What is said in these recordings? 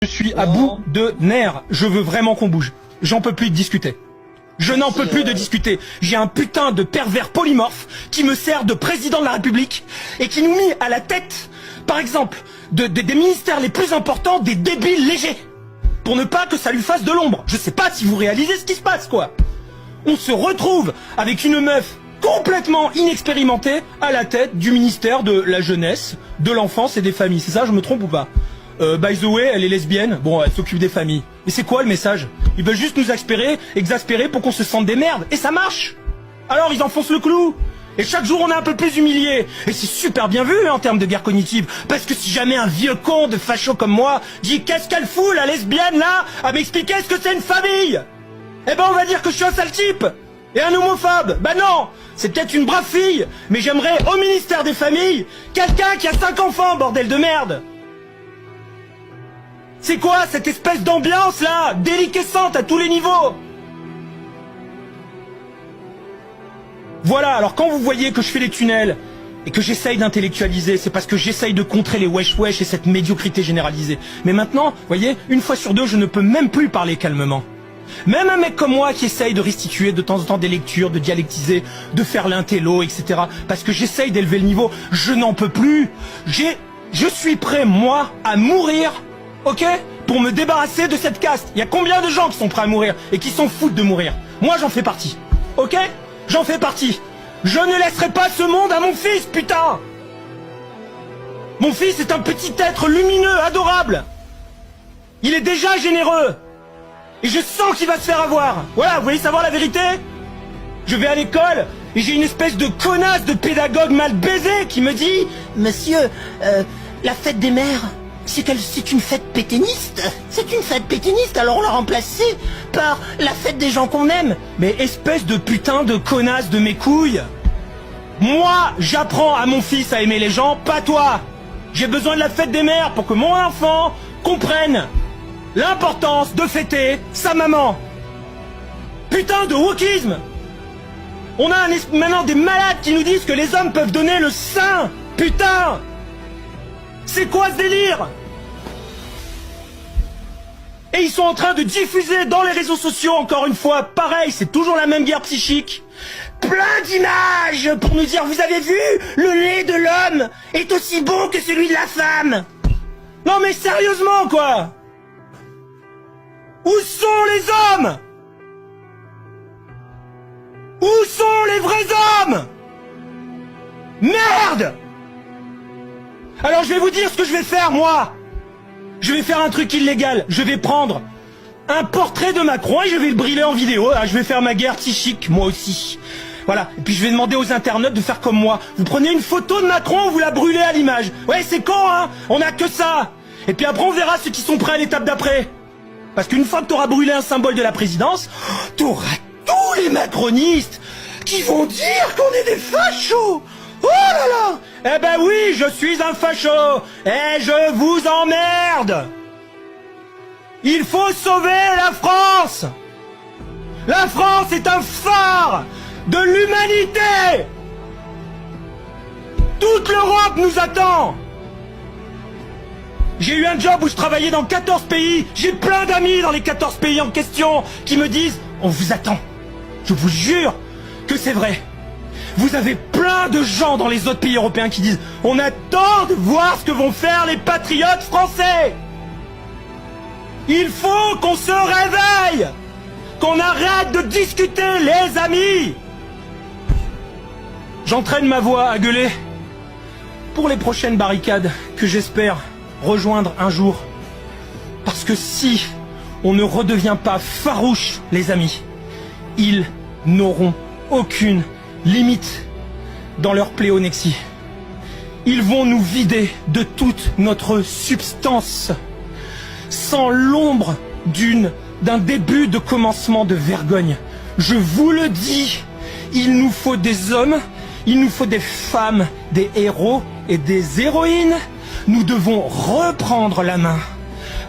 suis à bout de nerfs. Je veux vraiment qu'on bouge. J'en peux plus de discuter. Je n'en peux plus de discuter. J'ai un putain de pervers polymorphe qui me sert de président de la République et qui nous met à la tête, par exemple, des ministères les plus importants, des débiles légers. Pour ne pas que ça lui fasse de l'ombre. Je sais pas si vous réalisez ce qui se passe, quoi. On se retrouve avec une meuf complètement inexpérimentée à la tête du ministère de la jeunesse, de l'enfance et des familles. C'est ça, je me trompe ou pas? By the way, elle est lesbienne. Bon, elle s'occupe des familles. Mais c'est quoi le message? Ils veulent juste nous exaspérer pour qu'on se sente des merdes. Et ça marche. Alors ils enfoncent le clou. Et chaque jour on est un peu plus humilié. Et c'est super bien vu hein, en termes de guerre cognitive. Parce que si jamais un vieux con de facho comme moi dit qu'est-ce qu'elle fout la lesbienne là à m'expliquer ce que c'est une famille, eh ben on va dire que je suis un sale type. Et un homophobe. Bah non, c'est peut-être une brave fille. Mais j'aimerais au ministère des familles quelqu'un qui a 5 enfants, bordel de merde. C'est quoi cette espèce d'ambiance là, déliquescente à tous les niveaux? Voilà, alors quand vous voyez que je fais les tunnels et que j'essaye d'intellectualiser, c'est parce que j'essaye de contrer les wesh-wesh et cette médiocrité généralisée. Mais maintenant, vous voyez, une fois sur deux, je ne peux même plus parler calmement. Même un mec comme moi qui essaye de restituer de temps en temps des lectures, de dialectiser, de faire l'intello, etc. Parce que j'essaye d'élever le niveau, je n'en peux plus. Je suis prêt, moi, à mourir, ok, pour me débarrasser de cette caste. Il y a combien de gens qui sont prêts à mourir et qui s'en foutent de mourir? Moi, j'en fais partie, ok? J'en fais partie. Je ne laisserai pas ce monde à mon fils, putain! Mon fils est un petit être lumineux, adorable. Il est déjà généreux. Et je sens qu'il va se faire avoir. Voilà, vous voulez savoir la vérité? Je vais à l'école et j'ai une espèce de connasse de pédagogue mal baisé qui me dit « Monsieur, la fête des mères, c'est une fête pétainiste. C'est une fête pétainiste, alors on l'a remplacée par la fête des gens qu'on aime. » Mais espèce de putain de connasse de mes couilles. Moi, j'apprends à mon fils à aimer les gens, pas toi. J'ai besoin de la fête des mères pour que mon enfant comprenne l'importance de fêter sa maman. Putain de wokisme. On a maintenant des malades qui nous disent que les hommes peuvent donner le sein. Putain. C'est quoi ce délire? Et ils sont en train de diffuser dans les réseaux sociaux, encore une fois, pareil, c'est toujours la même guerre psychique. Plein d'images pour nous dire, vous avez vu, le lait de l'homme est aussi bon que celui de la femme. Non mais sérieusement quoi. Où sont les hommes? Où sont les vrais hommes? Merde! Alors je vais vous dire ce que je vais faire moi. Je vais faire un truc illégal. Je vais prendre un portrait de Macron et je vais le brûler en vidéo. Je vais faire ma guerre psychique moi aussi. Voilà. Et puis je vais demander aux internautes de faire comme moi. Vous prenez une photo de Macron, vous la brûlez à l'image. Ouais c'est con hein. On a que ça. Et puis après on verra ceux qui sont prêts à l'étape d'après. Parce qu'une fois que t'auras brûlé un symbole de la présidence, t'auras tous les macronistes qui vont dire qu'on est des fachos. Oh là là. Eh ben oui, je suis un facho. Et je vous emmerde. Il faut sauver la France. La France est un phare de l'humanité. Toute l'Europe nous attend. J'ai eu un job où je travaillais dans 14 pays. J'ai plein d'amis dans les 14 pays en question qui me disent « On vous attend ». Je vous jure que c'est vrai. Vous avez plein de gens dans les autres pays européens qui disent « On attend de voir ce que vont faire les patriotes français ». Il faut qu'on se réveille. Qu'on arrête de discuter, les amis. J'entraîne ma voix à gueuler pour les prochaines barricades que j'espère rejoindre un jour. Parce que si on ne redevient pas farouche, les amis, ils n'auront aucune limite dans leur pléonexie. Ils vont nous vider de toute notre substance, sans l'ombre d'un début de commencement de vergogne. Je vous le dis, il nous faut des hommes, il nous faut des femmes, des héros et des héroïnes. Nous devons reprendre la main.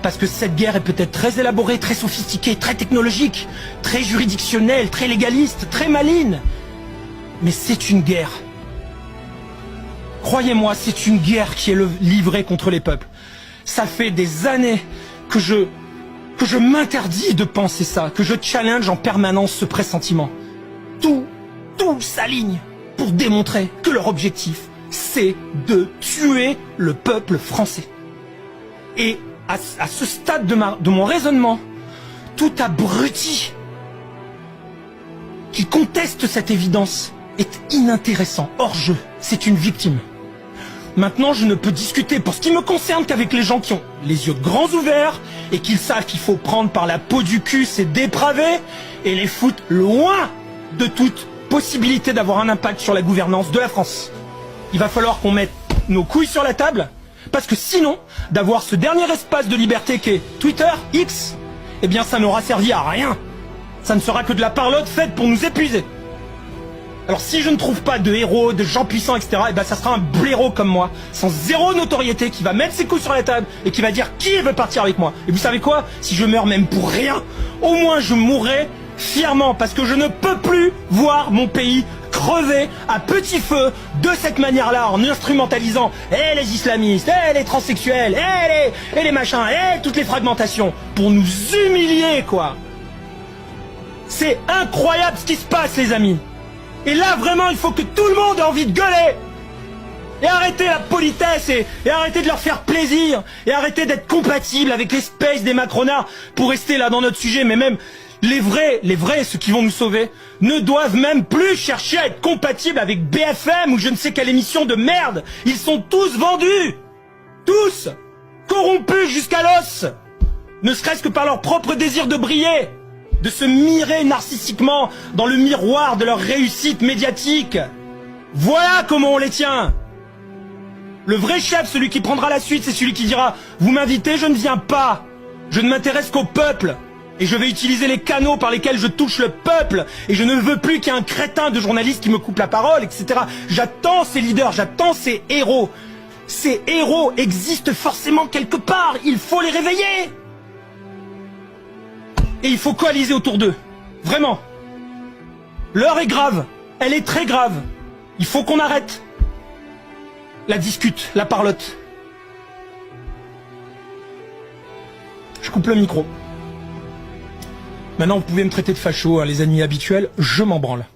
Parce que cette guerre est peut-être très élaborée, très sophistiquée, très technologique, très juridictionnelle, très légaliste, très maligne. Mais c'est une guerre. Croyez-moi, c'est une guerre qui est livrée contre les peuples. Ça fait des années que je m'interdis de penser ça, que je challenge en permanence ce pressentiment. Tout s'aligne pour démontrer que leur objectif, c'est de tuer le peuple français. Et à ce stade de mon raisonnement, tout abruti qui conteste cette évidence est inintéressant, hors jeu, c'est une victime. Maintenant, je ne peux discuter pour ce qui me concerne qu'avec les gens qui ont les yeux grands ouverts et qui savent qu'il faut prendre par la peau du cul ces dépravés et les foutre loin de toute possibilité d'avoir un impact sur la gouvernance de la France. Il va falloir qu'on mette nos couilles sur la table, parce que sinon, d'avoir ce dernier espace de liberté qu'est Twitter, X, eh bien ça n'aura servi à rien. Ça ne sera que de la parlotte faite pour nous épuiser. Alors si je ne trouve pas de héros, de gens puissants, etc., eh ben ça sera un blaireau comme moi, sans zéro notoriété, qui va mettre ses couilles sur la table et qui va dire qui veut partir avec moi. Et vous savez quoi? Si je meurs même pour rien, au moins je mourrai fièrement, parce que je ne peux plus voir mon pays crever à petit feu de cette manière-là, en instrumentalisant les islamistes, les transsexuels, et les machins, et toutes les fragmentations, pour nous humilier, quoi. C'est incroyable ce qui se passe, les amis. Et là, vraiment, il faut que tout le monde ait envie de gueuler. Et arrêter la politesse, et arrêter de leur faire plaisir, et arrêter d'être compatible avec les spaces des macronards pour rester là dans notre sujet. Mais même les vrais, ceux qui vont nous sauver, ne doivent même plus chercher à être compatibles avec BFM ou je ne sais quelle émission de merde. Ils sont tous vendus. Tous. Corrompus jusqu'à l'os. Ne serait-ce que par leur propre désir de briller. De se mirer narcissiquement dans le miroir de leur réussite médiatique. Voilà comment on les tient. Le vrai chef, celui qui prendra la suite, c'est celui qui dira « Vous m'invitez, je ne viens pas. Je ne m'intéresse qu'au peuple. Et je vais utiliser les canaux par lesquels je touche le peuple. Et je ne veux plus qu'il y ait un crétin de journaliste qui me coupe la parole, etc. » J'attends ces leaders, j'attends ces héros. Ces héros existent forcément quelque part. Il faut les réveiller. Et il faut coaliser autour d'eux. Vraiment. L'heure est grave. Elle est très grave. Il faut qu'on arrête la discute, la parlotte. Je coupe le micro. Maintenant, vous pouvez me traiter de facho, hein, les ennemis habituels, je m'en branle.